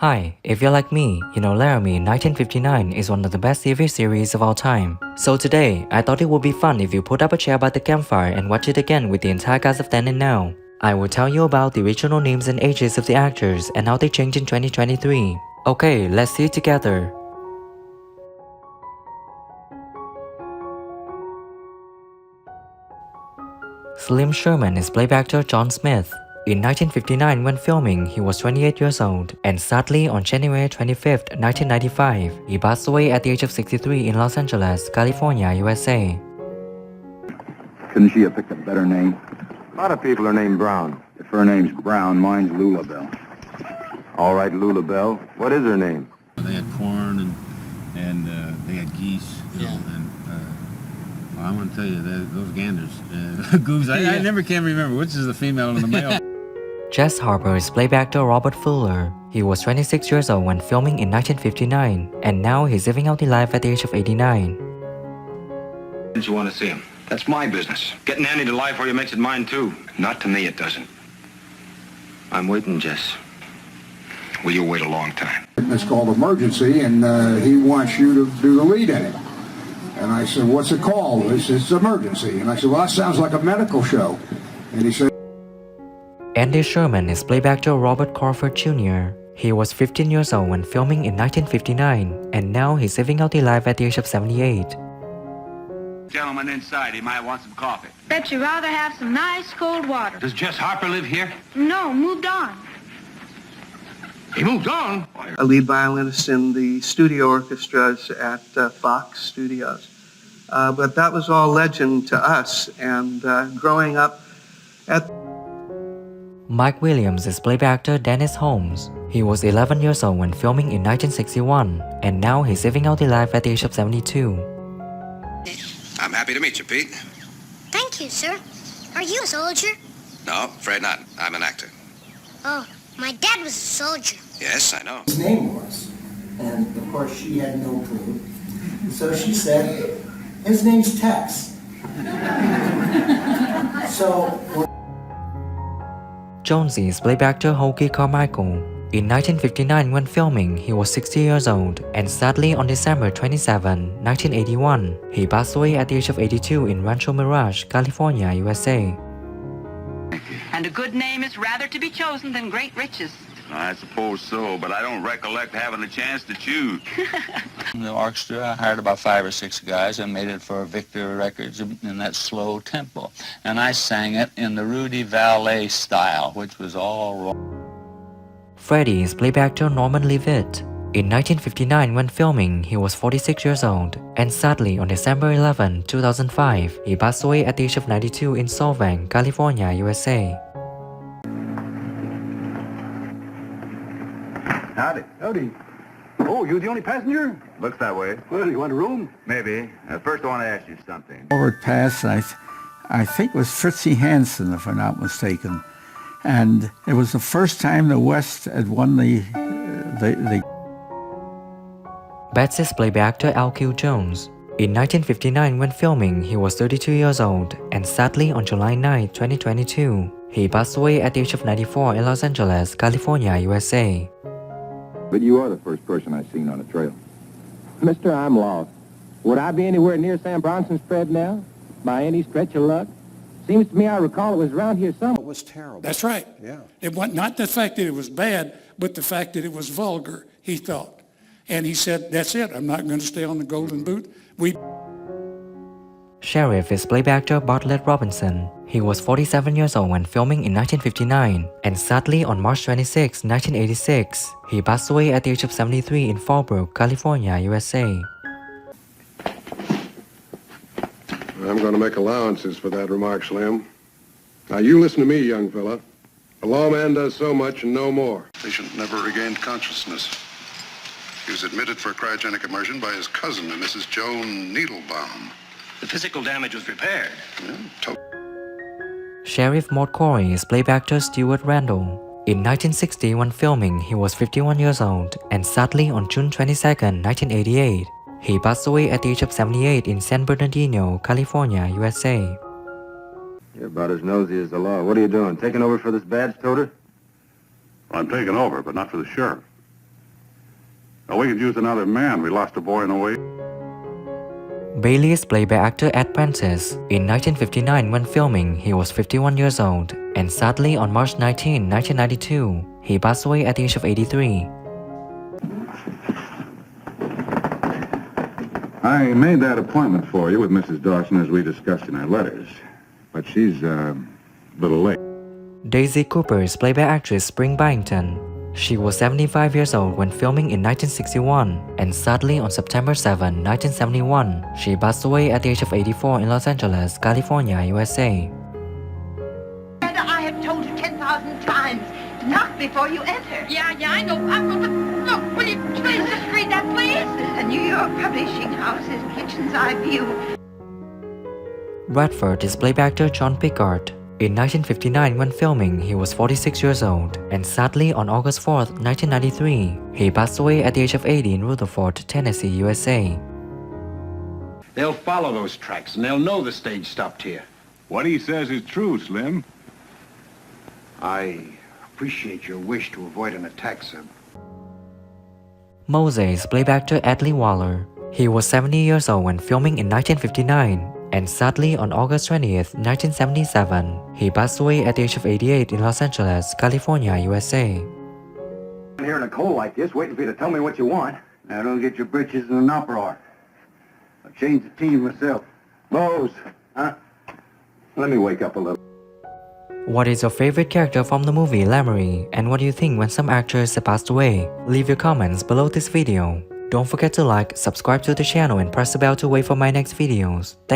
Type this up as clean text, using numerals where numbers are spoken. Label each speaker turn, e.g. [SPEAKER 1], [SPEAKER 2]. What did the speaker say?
[SPEAKER 1] Hi, if you're like me, you know Laramie 1959 is one of the best TV series of all time. So today, I thought it would be fun if you put up a chair by the campfire and watch it again with the entire cast of then and now. I will tell you about the original names and ages of the actors and how they changed in 2023. Okay, let's see it together. Slim Sherman is played by actor John Smith. In 1959, when filming, he was 28 years old, and sadly, on January 25, 1995, he passed away at the age of 63 in Los Angeles, California, USA.
[SPEAKER 2] Couldn't she have picked a better name?
[SPEAKER 3] A lot of people are named Brown.
[SPEAKER 2] If her name's Brown, mine's Lulabelle.
[SPEAKER 3] All right, Lulabelle. What is her name?
[SPEAKER 4] They had corn and they had geese. You know, and well, I want to tell you, those ganders, goose. I never can remember which is the female and the male.
[SPEAKER 1] Jess Harper is played by actor Robert Fuller. He was 26 years old when filming in 1959, and now he's living out the life at the age of 89.
[SPEAKER 5] Did you want to see him? That's my business. Getting Annie to lie for you makes it mine too. Not to me, it doesn't. I'm waiting, Jess. Will you wait a long time?
[SPEAKER 6] It's called Emergency, and he wants you to do the lead in it. And I said, what's it called? He said, it's Emergency. And I said, well, that sounds like a medical show. And he said,
[SPEAKER 1] Andy Sherman is played by actor Robert Crawford Jr. He was 15 years old when filming in 1959, and now he's living out the life at the age of 78.
[SPEAKER 5] Gentleman inside, he might want some coffee.
[SPEAKER 7] Bet you'd rather have some nice cold water.
[SPEAKER 5] Does Jess Harper live here?
[SPEAKER 7] No, moved on.
[SPEAKER 5] He moved on.
[SPEAKER 8] A lead violinist in the studio orchestras at Fox Studios. But that was all legend to us, and growing up at...
[SPEAKER 1] Mike Williams is played by actor Dennis Holmes. He was 11 years old when filming in 1961, and now he's living out the life at the age of 72.
[SPEAKER 9] I'm happy to meet you, Pete.
[SPEAKER 10] Thank you, sir. Are you a soldier?
[SPEAKER 9] No, afraid not. I'm an actor.
[SPEAKER 10] Oh, my dad was a soldier.
[SPEAKER 9] Yes, I know.
[SPEAKER 11] His name was, and of course she had no clue. So she said, his name's Tex.
[SPEAKER 1] Jonesy is played by actor Hoagy Carmichael. In 1959, when filming, he was 60 years old, and sadly on December 27, 1981, he passed away at the age of 82 in Rancho Mirage, California, USA.
[SPEAKER 12] And a good name is rather to be chosen than great riches.
[SPEAKER 5] I suppose so, but I don't recollect having the chance to choose.
[SPEAKER 13] In the orchestra, I hired about 5 or 6 guys and made it for Victor Records in that slow tempo. And I sang it in the Rudy Valet style, which was all wrong.
[SPEAKER 1] Freddie is played by actor Norman Leavitt. In 1959, when filming, he was 46 years old, and sadly on December 11, 2005, he passed away at the age of 92 in Solvang, California, USA.
[SPEAKER 3] Howdy.
[SPEAKER 2] Howdy. Oh, you the only passenger?
[SPEAKER 3] Looks that way.
[SPEAKER 2] Well, you want a room?
[SPEAKER 3] Maybe. First, I want to ask you something.
[SPEAKER 14] Forward pass, I think it was Tracy Hansen, if I'm not mistaken. And it was the first time the West had won the
[SPEAKER 1] Betts is played by actor L.Q. Jones. In 1959, when filming, he was 32 years old, and sadly on July 9, 2022, he passed away at the age of 94 in Los Angeles, California, USA.
[SPEAKER 2] But you are the first person I've seen on a trail.
[SPEAKER 15] Mister, I'm lost. Would I be anywhere near Sam Bronson's spread now? By any stretch of luck? Seems to me I recall it was around here somewhere.
[SPEAKER 16] It was terrible.
[SPEAKER 17] That's right.
[SPEAKER 16] Yeah.
[SPEAKER 17] It was not the fact that it was bad, but the fact that it was vulgar, he thought. And he said, that's it. I'm not going to stay on the Golden Boot.
[SPEAKER 1] Sheriff is played by actor Bartlett Robinson. He was 47 years old when filming in 1959, and sadly on March 26, 1986, he passed away at the age of 73 in Fallbrook, California, USA.
[SPEAKER 18] I'm going to make allowances for that remark, Slim. Now, you listen to me, young fella. A lawman does so much and no more.
[SPEAKER 19] Patient never regained consciousness. He was admitted for cryogenic immersion by his cousin, Mrs. Joan Needlebaum.
[SPEAKER 5] The physical damage was repaired.
[SPEAKER 19] Yeah,
[SPEAKER 1] Sheriff Mort Corey is played by actor Stewart Randall. In 1960, when filming, he was 51 years old, and sadly on June 22, 1988, he passed away at the age of 78 in San Bernardino, California, USA.
[SPEAKER 3] You're about as nosy as the law. What are you doing? Taking over for this badge toter?
[SPEAKER 19] I'm taking over, but not for the sheriff.
[SPEAKER 18] Well, we could use another man. We lost a boy in a way.
[SPEAKER 1] Bailey is played by actor Ed Prentice. In 1959, when filming, he was 51 years old, and sadly, on March 19, 1992, he passed away at the age of 83.
[SPEAKER 3] I made that appointment for you with Mrs. Dawson as we discussed in our letters, but she's a little late.
[SPEAKER 1] Daisy Cooper is played by actress Spring Byington. She was 75 years old when filming in 1961, and sadly on September 7, 1971, she passed away at the age of 84 in Los Angeles, California, USA.
[SPEAKER 12] I have told you 10,000 times, knock before you enter. Yeah, I know. Look, will you please just read that, please? The New York Publishing House's Kitchen's Eye View.
[SPEAKER 1] Bradford is played by actor John Picard. In 1959, when filming, he was 46 years old, and sadly on August 4, 1993, he passed away at the age of 80 in Rutherford, Tennessee, USA.
[SPEAKER 5] They'll follow those tracks, and they'll know the stage stopped here.
[SPEAKER 3] What he says is true, Slim.
[SPEAKER 2] I appreciate your wish to avoid an attack, sir.
[SPEAKER 1] Moses, played by actor Adley Waller. He was 70 years old when filming in 1959, and sadly on August 20th, 1977, he passed away at the age of 88 in Los Angeles, California, USA.
[SPEAKER 2] I'm here in a cold like this, waiting for you to tell me what you want. Now don't get your britches in an uproar. I'll change the team myself. Bose, huh? Let me wake up a little.
[SPEAKER 1] What is your favorite character from the movie Laramie, and what do you think when some actors have passed away? Leave your comments below this video. Don't forget to like, subscribe to the channel and press the bell to wait for my next videos.